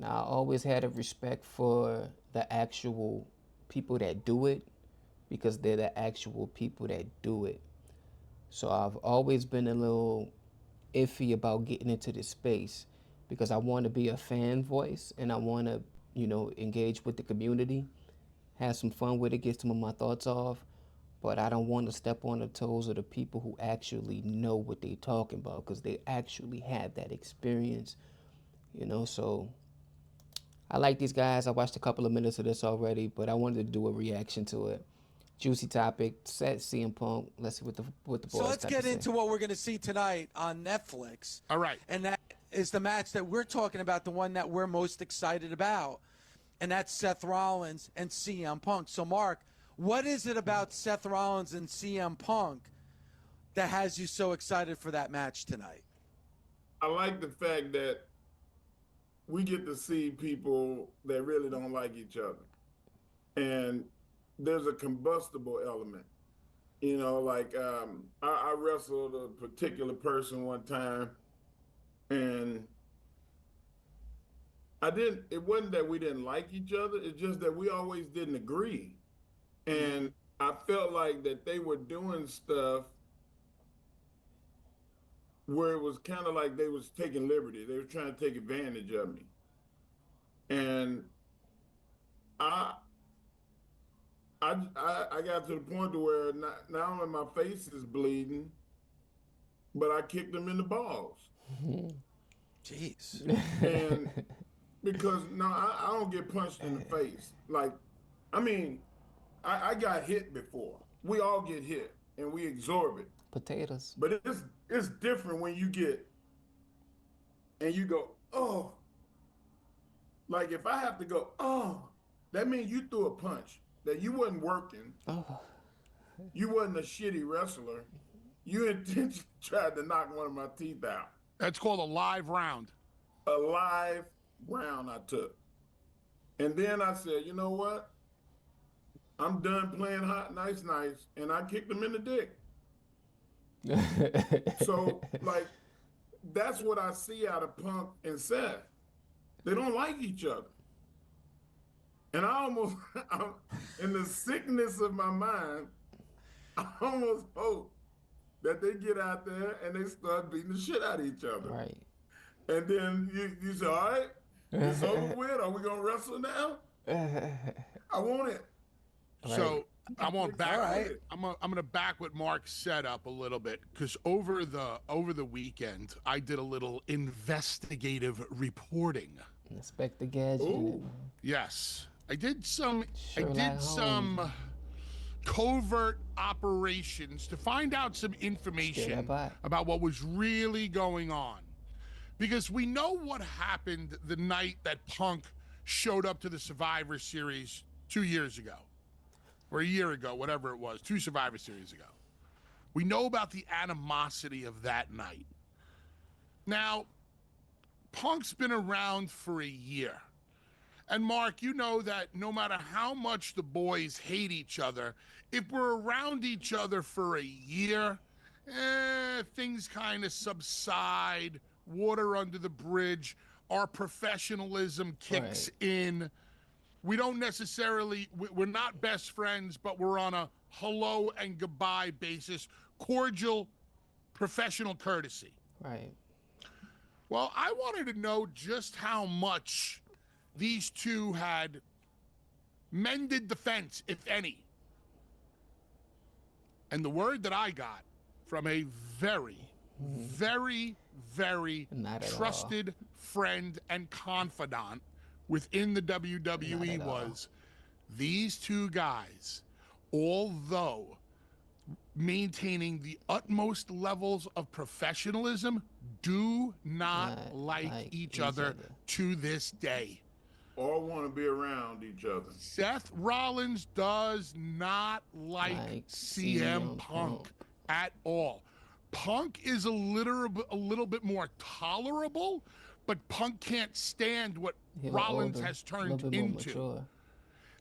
Now, I always had a respect for the actual people that do it because they're the actual people that do it. So I've always been a little iffy about getting into this space because I want to be a fan voice and I want to, engage with the community, have some fun with it, get some of my thoughts off. But I don't want to step on the toes of the people who actually know what they're talking about because they actually had that experience. So I like these guys. I watched a couple of minutes of this already, but I wanted to do a reaction to it. Juicy topic. Set CM Punk. Let's see what the So boys let's got to get say. into what we're going to see tonight on Netflix. All right. And that is the match that we're talking about, the one that we're most excited about. And that's Seth Rollins and CM Punk. So, Mark, what is it about Seth Rollins and CM Punk that has you so excited for that match tonight? I like the fact that we get to see people that really don't like each other. And there's a combustible element. Like I wrestled a particular person one time, and it wasn't that we didn't like each other, it's just that we always didn't agree. And I felt like that they were doing stuff where it was kind of like they was taking liberty. They were trying to take advantage of me. And I I got to the point to where now my face is bleeding, but I kicked him in the balls. Jeez. And because no, I don't get punched in the face. Like, I mean, I got hit before. We all get hit and we absorb it. Potatoes. But it's different when you get and you go, oh. Like if I have to go, oh, that means you threw a punch that you wasn't working. Oh. You wasn't a shitty wrestler. You intentionally tried to knock one of my teeth out. That's called a live round. A live round I took. And then I said, you know what? I'm done playing hot, nice, and I kicked him in the dick. So, like, that's what I see out of Punk and Seth. They don't like each other. And in the sickness of my mind, I almost hope that they get out there and they start beating the shit out of each other. Right. And then you say, all right, it's over with. Are we going to wrestle now? I want it. Right. So I want back. Right. I'm gonna back what Mark set up a little bit because over the weekend I did a little investigative reporting. Inspect the gadget. Ooh. Yes, I did some. Sherlock Holmes. Covert operations to find out some information about what was really going on, because we know what happened the night that Punk showed up to the Survivor Series 2 years ago. Or a year ago, whatever it was, 2 Survivor Series ago. We know about the animosity of that night. Now, Punk's been around for a year. And Mark, you know that no matter how much the boys hate each other, if we're around each other for a year, things kind of subside, water under the bridge, our professionalism kicks in. We don't necessarily, we're not best friends, but we're on a hello and goodbye basis, cordial professional courtesy. Right. Well, I wanted to know just how much these two had mended the fence, if any. And the word that I got from a very, very, very trusted friend and confidant within the WWE was these two guys, although maintaining the utmost levels of professionalism, do not like each other to this day. Or want to be around each other. Seth Rollins does not like CM Punk at all. Punk is a little bit more tolerable, but Punk can't stand what Rollins has turned into.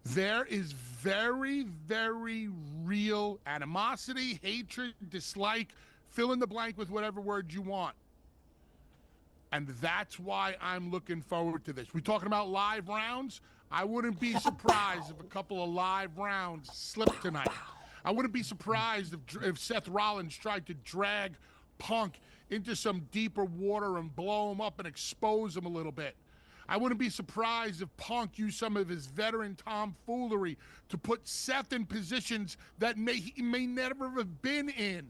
There is very, very real animosity, hatred, dislike, fill in the blank with whatever word you want. And that's why I'm looking forward to this. We're talking about live rounds. I wouldn't be surprised if a couple of live rounds slip tonight. I wouldn't be surprised if Seth Rollins tried to drag Punk into some deeper water and blow him up and expose him a little bit. I wouldn't be surprised if Punk used some of his veteran tomfoolery to put Seth in positions that he may never have been in.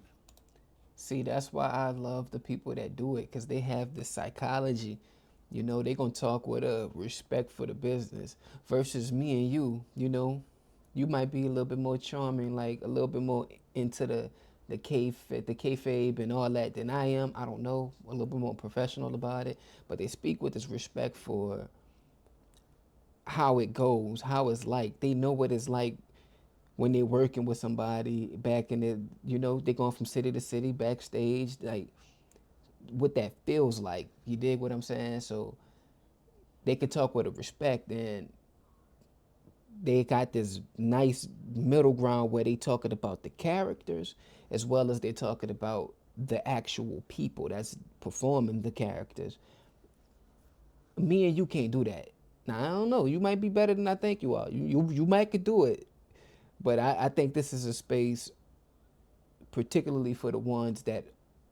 See, that's why I love the people that do it, because they have the psychology. You know, they going to talk with a respect for the business versus me and you might be a little bit more charming, like a little bit more into the kayfabe and all that than I am. I don't know, a little bit more professional about it, but they speak with this respect for how it goes, how it's like. They know what it's like when they're working with somebody back in the, they're going from city to city backstage, like what that feels like. You dig what I'm saying? So they can talk with a respect, and they got this nice middle ground where they talking about the characters as well as they talking about the actual people that's performing the characters. Me and you can't do that. Now, I don't know. You might be better than I think you are. You might could do it. But I think this is a space particularly for the ones that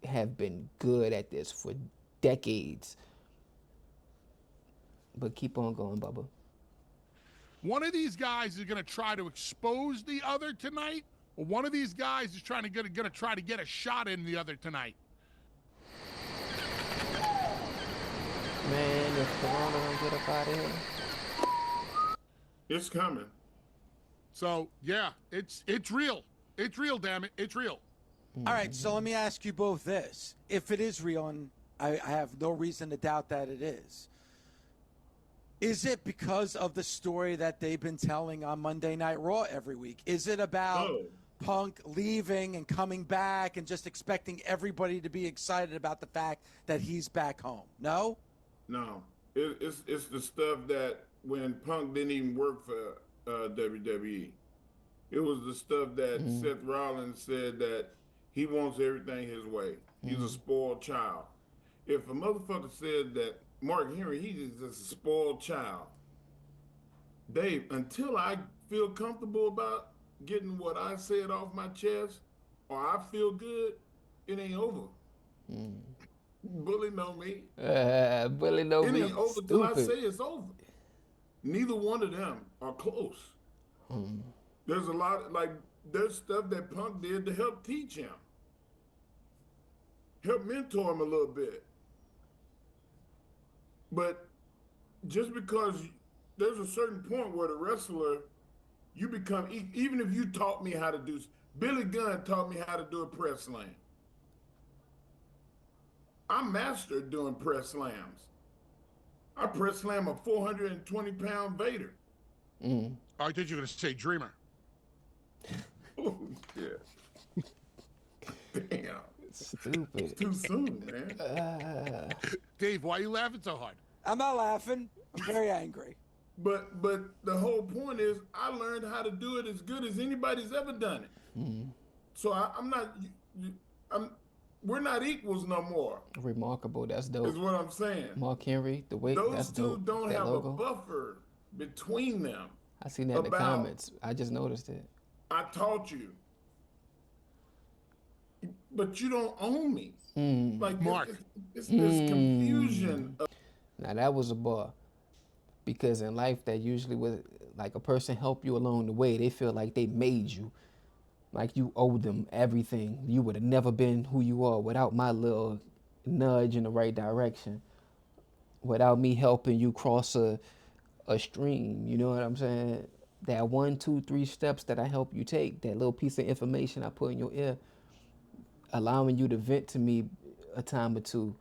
have been good at this for decades. But keep on going, Bubba. One of these guys is going to try to expose the other tonight, or one of these guys is going to try to get a shot in the other tonight. Man, if Corona don't get up out of here, it's coming. So yeah, it's real. It's real, damn it. It's real. All right, so let me ask you both this. If it is real, and I have no reason to doubt that it is it because of the story that they've been telling on Monday Night Raw every week? Is it about Punk leaving and coming back and just expecting everybody to be excited about the fact that he's back home? No? No. It's the stuff that when Punk didn't even work for WWE. It was the stuff that Seth Rollins said that he wants everything his way. He's a spoiled child. If a motherfucker said that Mark Henry, he's just a spoiled child. Dave, until I feel comfortable about getting what I said off my chest, or I feel good, it ain't over. Bully know me. Bully know me. It ain't over till I say it's over. Neither one of them are close. There's a lot, there's stuff that Punk did to help teach him. Help mentor him a little bit. But just because there's a certain point where the wrestler, you become, even if you taught me how to do, Billy Gunn taught me how to do a press slam. I mastered doing press slams. I press slam a 420-pound Vader. I thought you were going to say Dreamer. Oh, yeah. Damn. Stupid. It's too soon, man. Dave, why are you laughing so hard? I'm not laughing. I'm very angry. But the whole point is I learned how to do it as good as anybody's ever done it. So we're not equals no more. Remarkable. That's dope. Is what I'm saying. Mark Henry, the weight. Those that's two dope. don't that have logo. a buffer between them. I seen that in the comments. I just noticed it. I taught you, but you don't own me. Like Mark, it's this confusion. Now that was a bar, because in life that usually was like a person help you along the way. They feel like they made you, like you owe them everything. You would have never been who you are without my little nudge in the right direction, without me helping you cross a stream. You know what I'm saying? That 1, 2, 3 steps that I help you take, that little piece of information I put in your ear, allowing you to vent to me a time or two,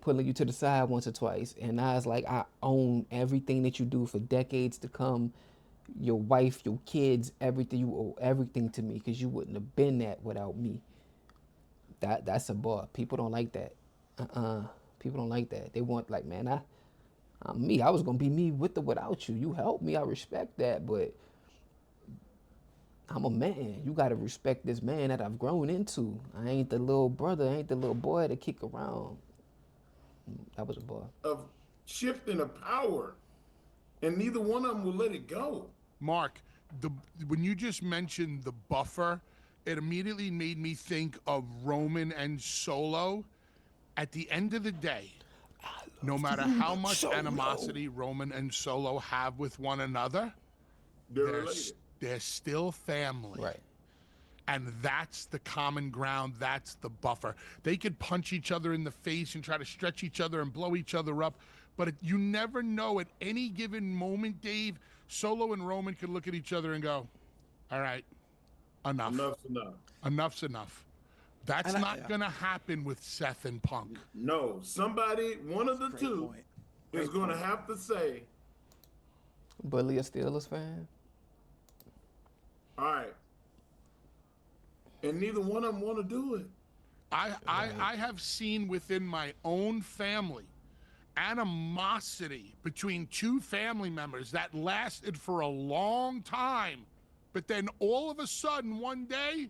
pulling you to the side once or twice. And I was like, I own everything that you do for decades to come. Your wife, your kids, everything. You owe everything to me, because you wouldn't have been that without me. That's a bar. People don't like that. People don't like that. They want, like, man, I'm me. I was gonna be me with or without you. You helped me. I respect that, but I'm a man. You gotta respect this man that I've grown into. I ain't the little brother. I ain't the little boy to kick around. That was a boy. of shifting of power, and neither one of them will let it go. Mark, when you just mentioned the buffer, it immediately made me think of Roman and Solo. At the end of the day, no matter how much animosity Roman and Solo have with one another, they're still family. Right. And that's the common ground. That's the buffer. They could punch each other in the face and try to stretch each other and blow each other up. But you never know at any given moment, Dave, Solo and Roman could look at each other and go, all right, enough. Enough's enough. Enough's enough. That's not going to happen with Seth and Punk. No, somebody, one of the two, is going to have to say, Bully a Steelers fan? all right. And neither one of them want to do it. I have seen within my own family animosity between two family members that lasted for a long time. But then all of a sudden, one day,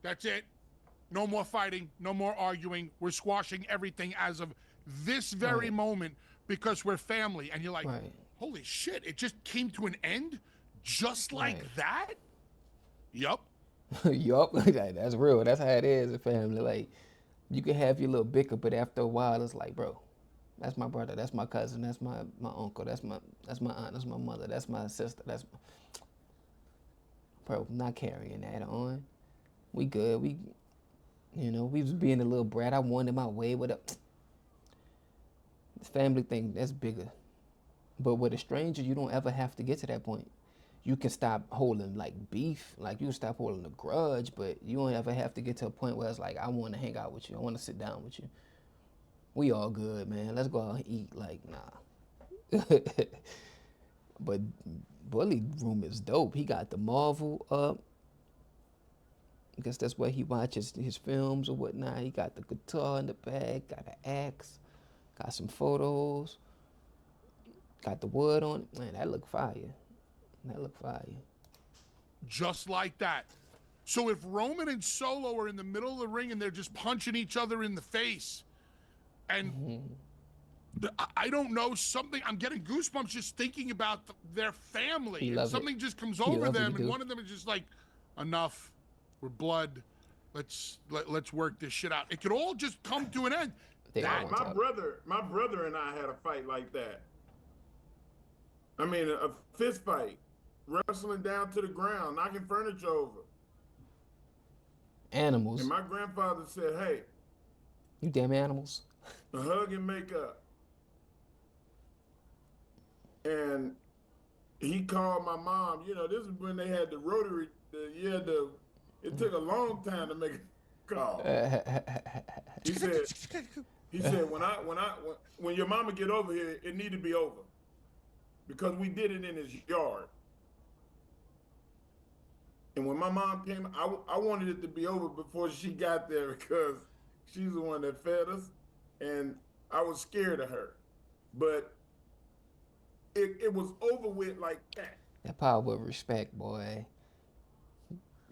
that's it. No more fighting, no more arguing. We're squashing everything as of this very moment because we're family. And you're like, holy shit, it just came to an end just like that? Yup. Yup. That's real. That's how it is in family. Like, you can have your little bicker, but after a while, it's like, bro, that's my brother, that's my cousin, that's my uncle, that's my aunt, that's my mother, that's my sister, bro, I'm not carrying that on. We good. We was being a little brat. I wanted my way with it. This family thing, that's bigger. But with a stranger, you don't ever have to get to that point. You can stop holding like beef, like you can stop holding a grudge, but you don't ever have to get to a point where it's like, I want to hang out with you. I want to sit down with you. We all good, man. Let's go out and eat. Like, nah. But Bully room is dope. He got the Marvel up. I guess that's where he watches his films or whatnot. He got the guitar in the bag, got an axe, got some photos, got the wood on it. Man, that look fire. Just like that. So if Roman and Solo are in the middle of the ring and they're just punching each other in the face, and I don't know, something, I'm getting goosebumps just thinking about their family. And something just comes over them, and one of them is just like, enough. We're blood. Let's work this shit out. It could all just come to an end. My brother and I had a fight like that. I mean, a fist fight, wrestling down to the ground, knocking furniture over. Animals. And my grandfather said, "Hey, you damn animals." A hug and make up. And he called my mom. You know, this is when they had the rotary. It took a long time to make a call. He said, when your mama get over here, it need to be over, because we did it in his yard. And when my mom came, I wanted it to be over before she got there, because she's the one that fed us, and I was scared of her. But it was over with like that. That power of respect, boy.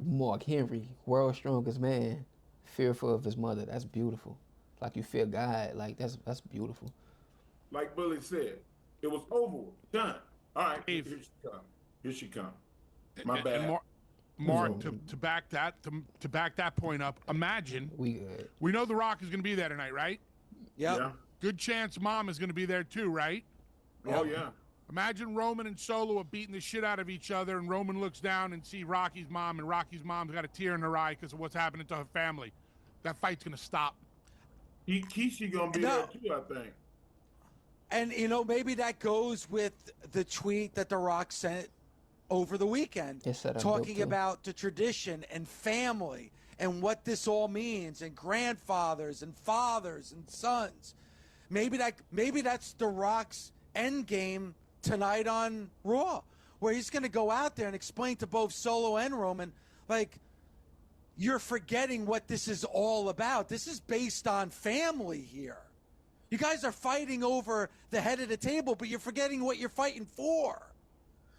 Mark Henry, world's strongest man, fearful of his mother. That's beautiful. Like you fear God. Like that's beautiful. Like Bully said, it was over. Done. All right, here she come. My bad. And Mark, to back that point up, imagine we know The Rock is going to be there tonight, right? Yep. Yeah. Good chance Mom is going to be there too, right? Oh yeah. Imagine Roman and Solo are beating the shit out of each other, and Roman looks down and see Rocky's mom, and Rocky's mom's got a tear in her eye because of what's happening to her family. That fight's going to stop. Kishi going to be there too, I think. And, maybe that goes with the tweet that The Rock sent over the weekend, talking about the tradition and family and what this all means, and grandfathers and fathers and sons. Maybe that's The Rock's end game tonight on Raw, where he's going to go out there and explain to both Solo and Roman, like, you're forgetting what this is all about. This is based on family here. You guys are fighting over the head of the table, but you're forgetting what you're fighting for.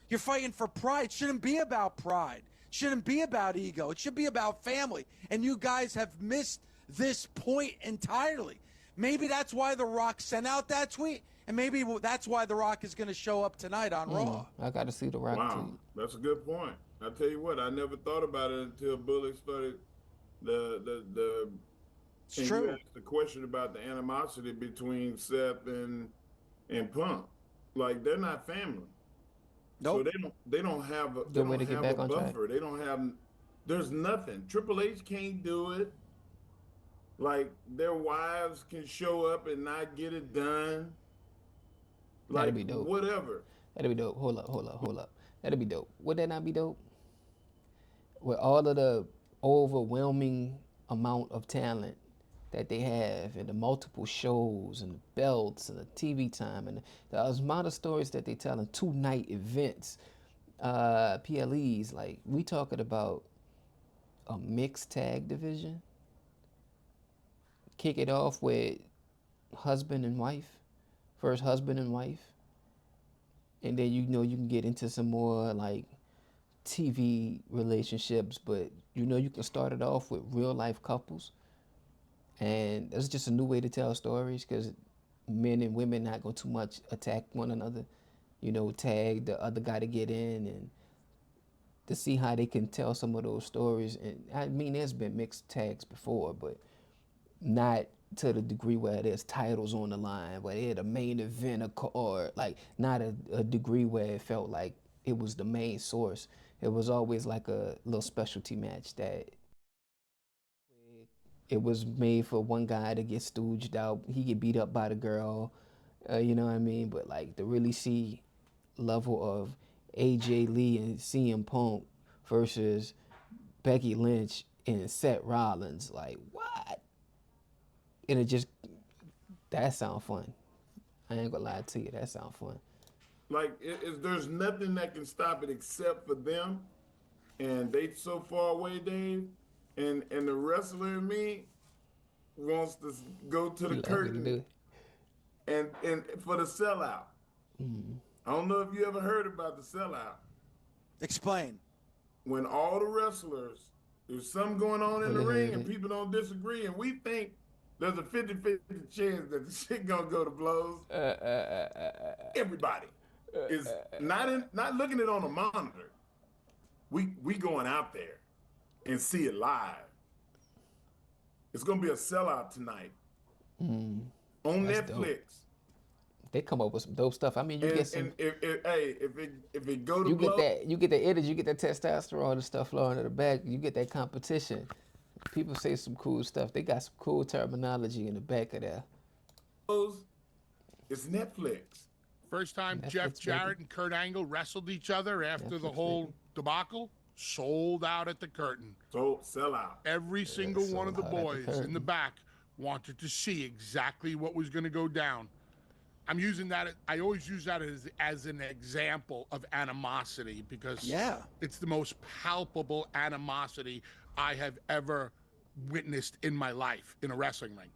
You're fighting for pride. It shouldn't be about pride. It shouldn't be about ego. It should be about family. And you guys have missed this point entirely. Maybe that's why The Rock sent out that tweet, and maybe that's why The Rock is going to show up tonight on Raw. I got to see The Rock Wow, that's a good point. I tell you what, I never thought about it until Bullock started the. It's and true. you asked the question about the animosity between Seth and Punk. Like they're not family. Nope. So they don't have a, Good way to get back on track. buffer. They don't have. There's nothing. Triple H can't do it. Like their wives can show up and not get it done. Like That'd be dope. whatever. That'd be dope. Hold up. That'd be dope. Would that not be dope? With all of the overwhelming amount of talent that they have, and the multiple shows and the belts and the TV time and the amount of stories that they tell in 2-night events, PLEs, like we talking about a mixed tag division. Kick it off with husband and wife, first husband and wife, and then you can get into some more like TV relationships, but you can start it off with real life couples. And that's just a new way to tell stories, because men and women not going to too much attack one another, tag the other guy to get in, and to see how they can tell some of those stories. And I mean, there's been mixed tags before, but not to the degree where there's titles on the line, where they're the main event, or like not a degree where it felt like it was the main source. It was always like a little specialty match that it was made for one guy to get stooged out. He get beat up by the girl, you know what I mean? But like to really see level of AJ Lee and CM Punk versus Becky Lynch and Seth Rollins, like what? And that sound fun. I ain't gonna lie to you, that sound fun. Like there's nothing that can stop it except for them, and they so far away, Dave. And the wrestler in me wants to go to the curtain and for the sellout. I don't know if you ever heard about the sellout. Explain. When all the wrestlers, there's something going on in the ring and people don't disagree, and we think there's a 50-50 chance that the shit gonna go to blows. Everybody is not looking at it on a monitor. We going out there and see it live. It's gonna be a sellout tonight on Netflix. Dope. They come up with some dope stuff. I mean, you get some. And if it go to you blow, get that, you get the energy, you get that testosterone and stuff flowing in the back. You get that competition. People say some cool stuff. They got some cool terminology in the back of there. It's Netflix. First time Netflix, Jeff Jarrett baby. and Kurt Angle wrestled each other after the whole debacle. Sold out at the curtain. Sell out. Every single one of the sold out at the boys in curtain. the back wanted to see exactly what was going to go down. I'm using that. I always use that as an example of animosity, because it's the most palpable animosity I have ever witnessed in my life in a wrestling ring.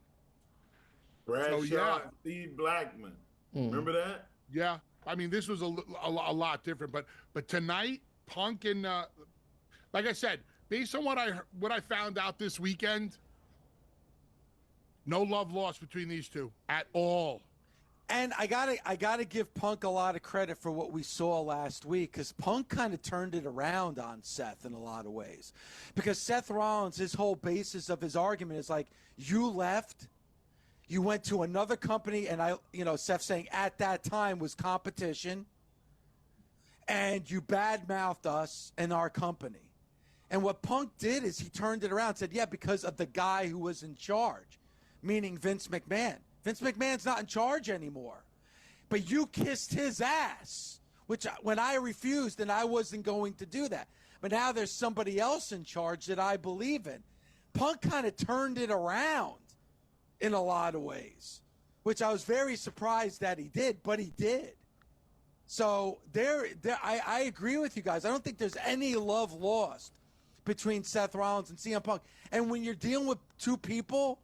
Bradshaw and Steve Blackman. Remember that? Yeah. I mean, this was a lot different, but tonight, Punk and like I said, based on what I found out this weekend, no love lost between these two at all. And I gotta give Punk a lot of credit for what we saw last week, because Punk kind of turned it around on Seth in a lot of ways. Because Seth Rollins, his whole basis of his argument is like, you left, you went to another company, and Seth saying at that time was competition, and you badmouthed us and our company. And what Punk did is he turned it around and said, yeah, because of the guy who was in charge, meaning Vince McMahon. Vince McMahon's not in charge anymore. But you kissed his ass, which when I refused, and I wasn't going to do that. But now there's somebody else in charge that I believe in. Punk kind of turned it around in a lot of ways, which I was very surprised that he did, but he did. So I agree with you guys. I don't think there's any love lost between Seth Rollins and CM Punk. And when you're dealing with two people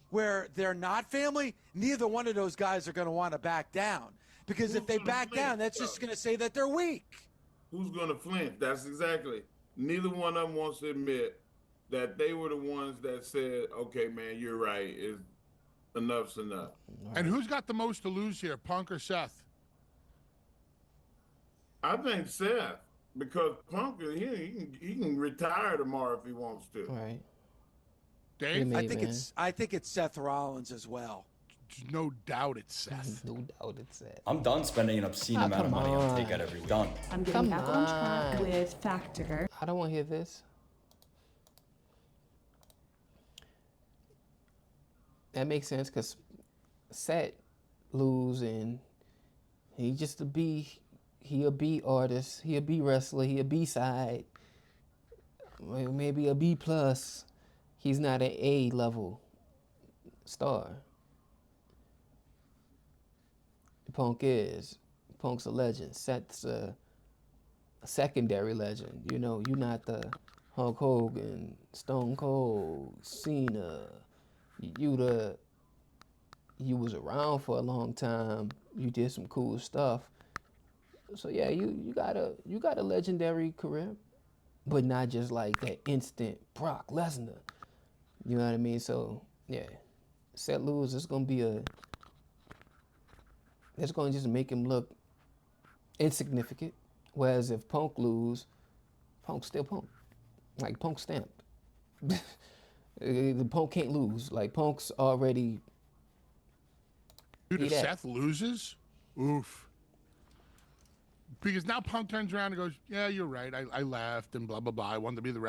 where they're not family, neither one of those guys are going to want to back down. Because if they back down, that's just going to say that they're weak. Who's going to flinch? That's exactly. Neither one of them wants to admit that they were the ones that said, okay, man, you're right. enough's enough. And who's got the most to lose here, Punk or Seth? I think Seth, because Punk, he can retire tomorrow if he wants to. Right. Dave? I think it's Seth Rollins as well. There's no doubt it's Seth. No doubt it's Seth. I'm done spending an obscene amount of money on takeout every done. I'm getting back on track with Factor. I don't want to hear this. That makes sense because Seth lose and he just a B. He a B artist. He a B wrestler. He a B side. Maybe a B plus. He's not an A level star. Punk is. Punk's a legend. Seth's a secondary legend. You know, you're not the Hulk Hogan, Stone Cold, Cena. You was around for a long time. You did some cool stuff. So yeah, you got a legendary career, but not just like that instant Brock Lesnar. You know what I mean? So yeah, Seth lose. It's gonna just make him look insignificant. Whereas if Punk lose, Punk's still Punk. Like Punk's stamped. The Punk can't lose. Like Punk's already. Dude, if Seth loses, oof. Because now Punk turns around and goes, yeah, you're right. I left and blah, blah, blah. I wanted to be the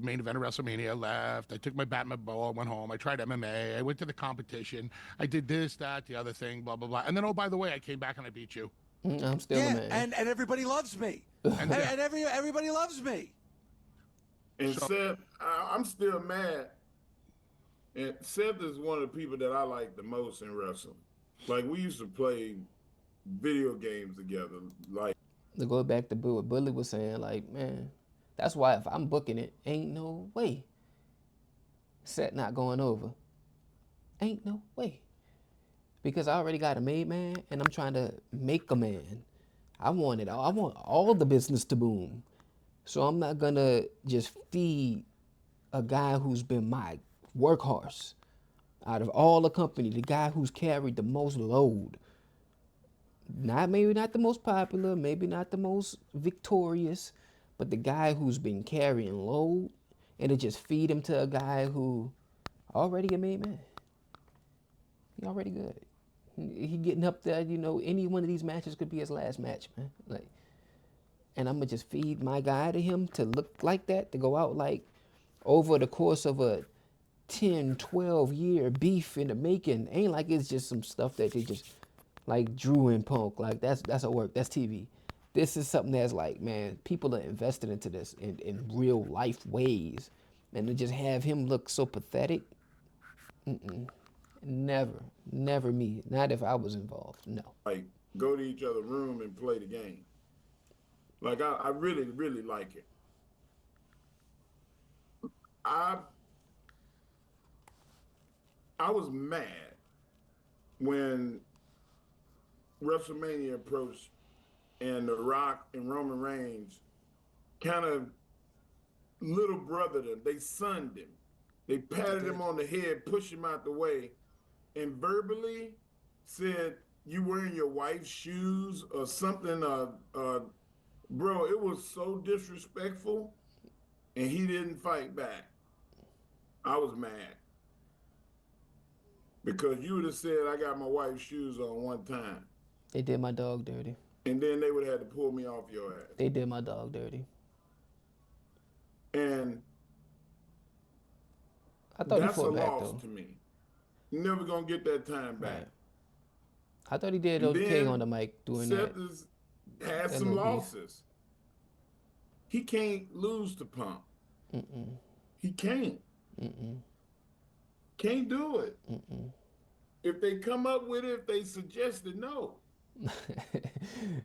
main event of WrestleMania. I left. I took my bat and my ball. I went home. I tried MMA. I went to the competition. I did this, that, the other thing, blah, blah, blah. And then, oh, by the way, I came back and I beat you. I'm still a man. And everybody loves me. and everybody loves me. And Seth, I'm still mad. And Seth is one of the people that I like the most in wrestling. Like, we used to play video games together. Like, to go back to what Bully was saying, like, man, that's why if I'm booking it, ain't no way Seth not going over. Ain't no way. Because I already got a made man, and I'm trying to make a man. I want all the business to boom. So I'm not going to just feed a guy who's been my workhorse. Out of all the company, the guy who's carried the most load. Maybe not the most popular, maybe not the most victorious, but the guy who's been carrying load, and to just feed him to a guy who already a made man. He already good. He getting up there, you know, any one of these matches could be his last match, man. Like, and I'm gonna just feed my guy to him to look like that, to go out like over the course of a 10, 12-year beef in the making. Ain't like it's just some stuff that they just like Drew and Punk. Like that's a work. That's TV. This is something that's like, man, people are invested into this in real life ways, and to just have him look so pathetic. Never me. Not if I was involved. No. Like, go to each other's room and play the game. Like, I really, really like it. I was mad when WrestleMania approached and The Rock and Roman Reigns kind of little brothered him. They sunned him. They patted him on the head, pushed him out the way, and verbally said, "You wearing your wife's shoes," or something. Bro, it was so disrespectful, and he didn't fight back. I was mad. Because you would have said, "I got my wife's shoes on" one time. They did my dog dirty. And then they would have had to pull me off your ass. They did my dog dirty. And I thought that's he a fought back, loss though. to me. You're never going to get that time back. Right. I thought he did okay on the mic doing Seth that. Had some losses. He can't lose to Punk. He can't. Can't do it. If they come up with it, if they suggest it, no.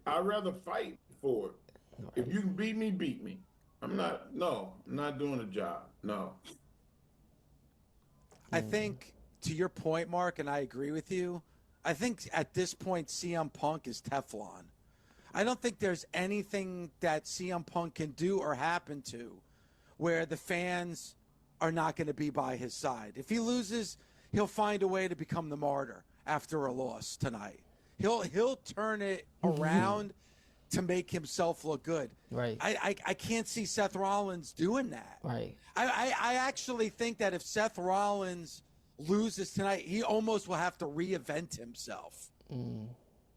I'd rather fight for it. Right. If you can beat me, beat me. I'm not doing the job. No. I think, to your point, Mark, and I agree with you, I think at this point CM Punk is Teflon. I don't think there's anything that CM Punk can do or happen to where the fans are not going to be by his side. If he loses, he'll find a way to become the martyr after a loss tonight. He'll turn it around to make himself look good. Right. I can't see Seth Rollins doing that. Right. I actually think that if Seth Rollins loses tonight, he almost will have to reinvent himself.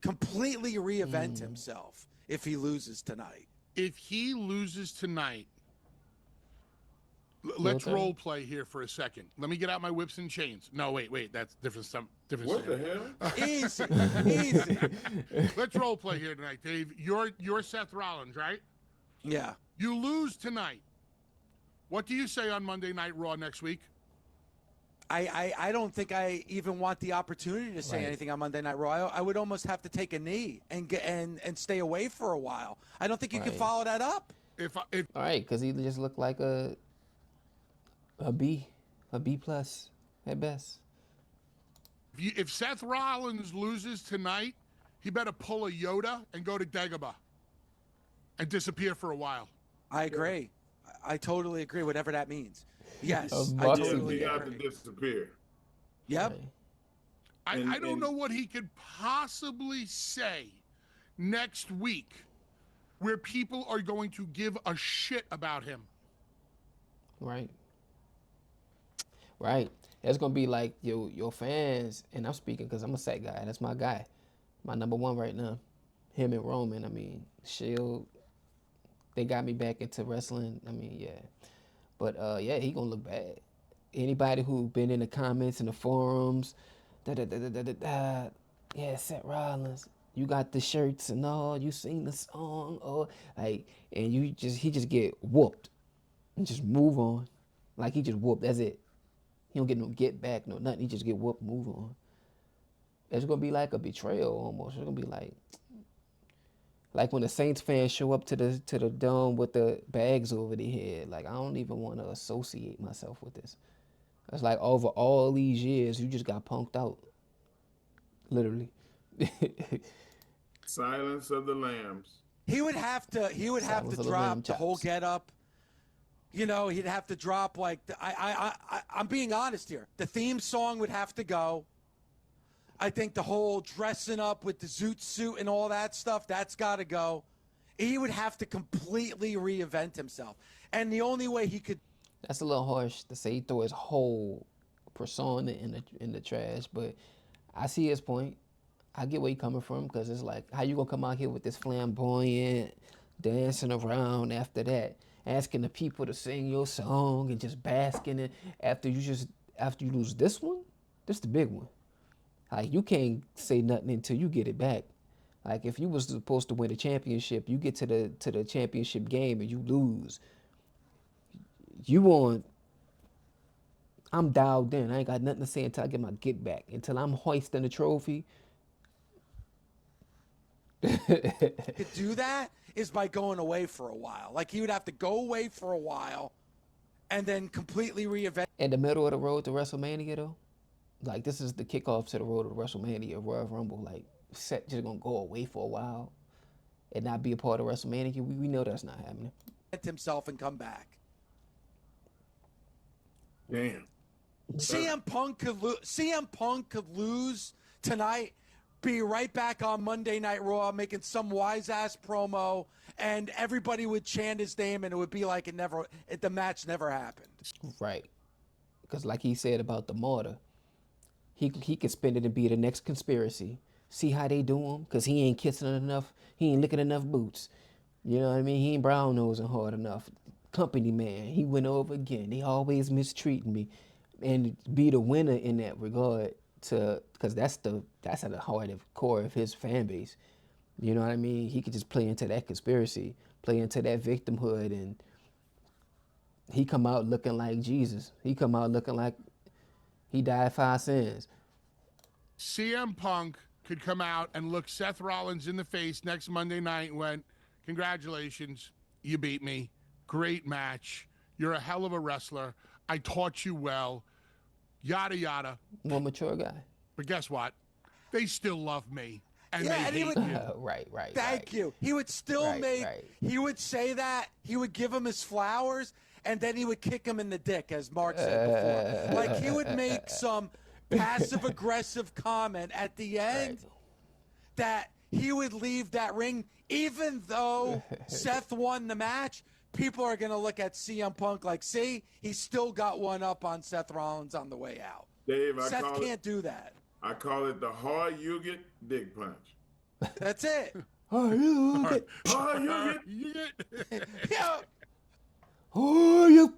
Completely reinvent himself if he loses tonight. If he loses tonight, let's role play here for a second. Let me get out my whips and chains. No, wait, that's different. What the hell? Easy. Let's role play here tonight, Dave. You're Seth Rollins, right? Yeah. You lose tonight. What do you say on Monday Night Raw next week? I don't think I even want the opportunity to say anything on Monday Night Raw. I would almost have to take a knee and stay away for a while. I don't think you can follow that up. If All right, because he just looked like a B plus at best. if Seth Rollins loses tonight, he better pull a Yoda and go to Dagobah and disappear for a while. I agree. I totally agree, whatever that means. Yes, I Moxie. totally He got to agree. disappear. Yep. Right. I don't know what he could possibly say next week where people are going to give a shit about him. Right. Right. It's gonna be like your fans, and I'm speaking because I'm a Seth guy. That's my guy, my number one right now. Him and Roman. I mean, Shield. They got me back into wrestling. I mean, yeah. But yeah, he gonna look bad. Anybody who been in the comments in the forums, yeah, Seth Rollins, you got the shirts and all, you sing the song, or like, and he just get whooped and just move on, like he just whooped. That's it. He don't get no get back, no nothing. He just get whooped, move on. It's gonna be like a betrayal almost. It's gonna be like when the Saints fans show up to the dome with the bags over their head. Like, I don't even want to associate myself with this. It's like over all these years, you just got punked out. Literally. Silence of the Lambs. He would have to Silence of the drop lamb the whole chops. get up. You know, he'd have to drop like I'm being honest here. The theme song would have to go. I think the whole dressing up with the zoot suit and all that stuff, that's got to go. He would have to completely reinvent himself. And the only way he could... That's a little harsh to say he throw his whole persona in the trash, but I see his point. I get where he coming from, because it's like, how you gonna come out here with this flamboyant, dancing around after that, asking the people to sing your song and just basking it after you lose this one? This the big one. Like, you can't say nothing until you get it back. Like, if you was supposed to win a championship, you get to the championship game and you lose. I'm dialed in. I ain't got nothing to say until I get my get back. Until I'm hoisting the trophy. could do that is by going away for a while. Like, he would have to go away for a while and then completely reinvent. In the middle of the road to WrestleMania, though, like, this is the kickoff to the road to WrestleMania, Royal Rumble. Like, Seth just gonna go away for a while and not be a part of WrestleMania. We know that's not happening. Himself and come back. Damn. CM Punk could lose tonight, be right back on Monday Night Raw making some wise ass promo, and everybody would chant his name, and it would be like the match never happened. Right. Because like he said about the martyr, he could spin it and be the next conspiracy. See how they do him? Because he ain't kissing enough. He ain't licking enough boots. You know what I mean? He ain't brown nosing hard enough. Company man, he went over again. They always mistreating me. And be the winner in that regard, because that's at the heart of core of his fan base. You know what I mean? He could just play into that conspiracy, play into that victimhood, and he come out looking like Jesus. He come out looking like he died 5 sins. CM Punk could come out and look Seth Rollins in the face next Monday night and went, congratulations, you beat me. Great match. You're a hell of a wrestler. I taught you well. Yada, yada. More mature guy. But guess what? They still love me. And Yeah, they and he hate would- you. Right. Thank you. He would still he would say that. He would give him his flowers, and then he would kick him in the dick, as Mark said before. Like, he would make some passive-aggressive comment at the end that he would leave that ring, even though Seth won the match. People are going to look at CM Punk like, see, he still got one up on Seth Rollins on the way out. Dave, Seth can't do that. I call it the hard you get dick punch. That's it. Oh, you get. Oh, you get. Yeah. Oh, you.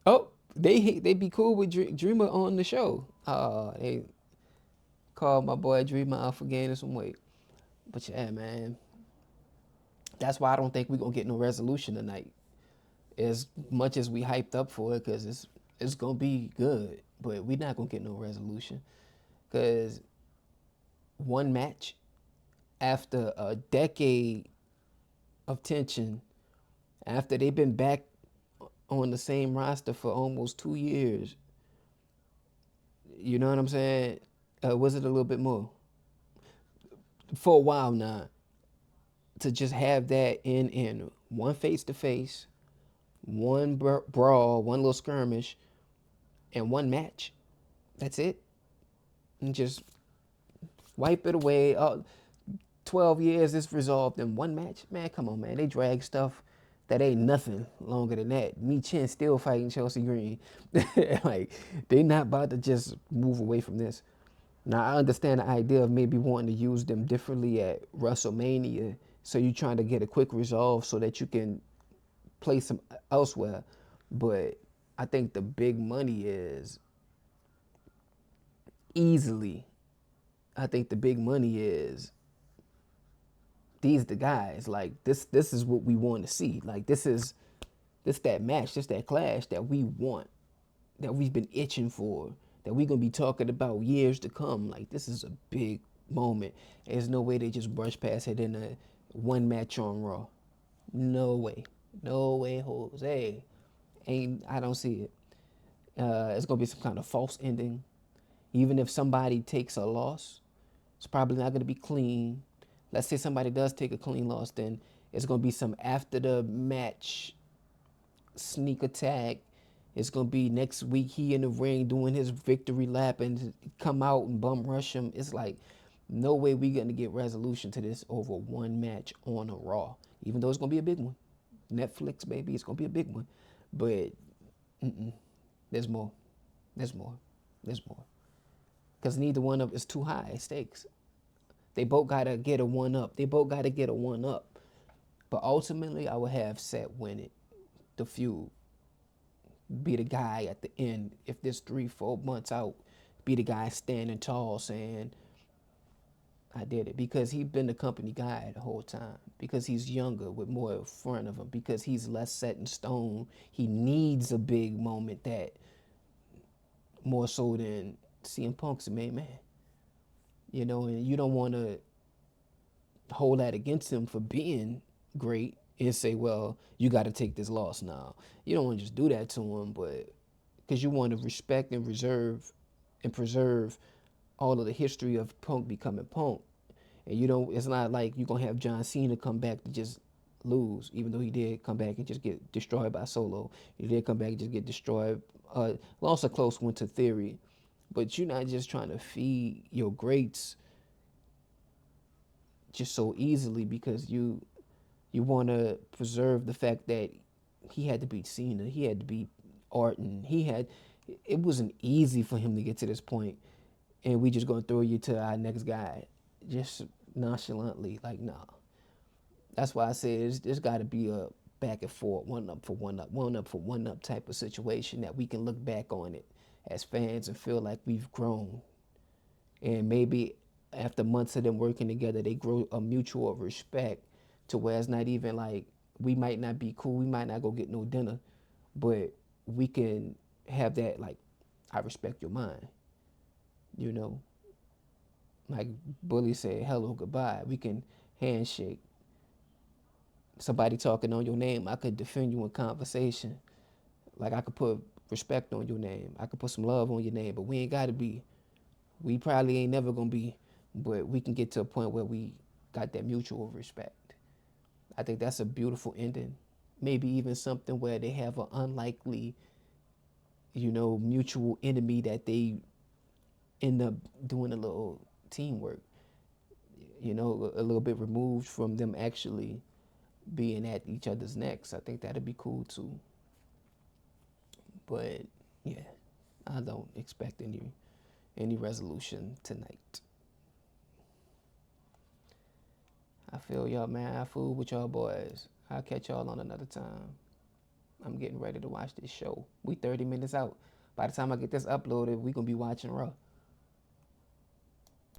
Oh, they be cool with Dreamer on the show. They called my boy Dreamer out for gaining some weight. But yeah, man, that's why I don't think we're gonna get no resolution tonight. As much as we hyped up for it, because it's gonna be good, but we're not gonna get no resolution. Because one match after a decade of tension, after they've been back on the same roster for almost 2 years, you know what I'm saying? Was it a little bit more? For a while now, to just have that in one face-to-face, one brawl, one little skirmish, and one match. That's it. And just wipe it away. 12 years, it's resolved in one match. Man, come on, man. They drag stuff that ain't nothing longer than that. Me Chin still fighting Chelsea Green. Like, they not about to just move away from this. Now, I understand the idea of maybe wanting to use them differently at WrestleMania. So you're trying to get a quick resolve so that you can place them elsewhere. But I think the big money is easily. I think the big money is these the guys. Like this is what we want to see. Like this that match, this that clash that we want, that we've been itching for, that we're gonna be talking about years to come. Like this is a big moment. There's no way they just brush past it in a one match on Raw. No way. No way, Jose. I don't see it. It's gonna be some kind of false ending. Even if somebody takes a loss, it's probably not gonna be clean. Let's say somebody does take a clean loss, then it's gonna be some after the match sneak attack. It's gonna be next week he in the ring doing his victory lap and come out and bum rush him. It's like no way we gonna get resolution to this over one match on a Raw. Even though it's gonna be a big one. Netflix, baby, it's gonna be a big one. But there's more. There's more. There's more. Because neither one of it's too high stakes. They both gotta get a one up. They both gotta get a one up. But ultimately, I would have Seth win it. The feud. Be the guy at the end. If this 3-4 months out, be the guy standing tall saying, I did it. Because he's been the company guy the whole time. Because he's younger with more in front of him. Because he's less set in stone. He needs a big moment that more so than CM Punk's a main man. You know, and you don't want to hold that against him for being great and say, well, you got to take this loss now. You don't want to just do that to him, but because you want to respect and reserve and preserve all of the history of Punk becoming Punk. And you don't, it's not like you're going to have John Cena come back to just lose, even though he did come back and just get destroyed by Solo. He did come back and just get destroyed. Lost a close one to Theory. But you're not just trying to feed your greats just so easily because you want to preserve the fact that he had to beat Cena, he had to beat Orton, it wasn't easy for him to get to this point, and we just gonna throw you to our next guy, just nonchalantly, like nah. That's why I say there's got to be a back and forth, one up for one up, one up for one up type of situation that we can look back on it as fans and feel like we've grown. And maybe after months of them working together, they grow a mutual respect to where it's not even like we might not be cool, we might not go get no dinner, but we can have that like, I respect your mind, you know? Like Bully said, hello, goodbye. We can handshake. Somebody talking on your name, I could defend you in conversation. Like I could put respect on your name. I could put some love on your name, but we ain't gotta be. We probably ain't never gonna be, but we can get to a point where we got that mutual respect. I think that's a beautiful ending. Maybe even something where they have an unlikely mutual enemy that they end up doing a little teamwork, a little bit removed from them actually being at each other's necks. I think that'd be cool too. But yeah, I don't expect any resolution tonight. I feel y'all, man. I fool with y'all boys. I'll catch y'all on another time. I'm getting ready to watch this show. We 30 minutes out. By the time I get this uploaded, we gonna be watching Raw.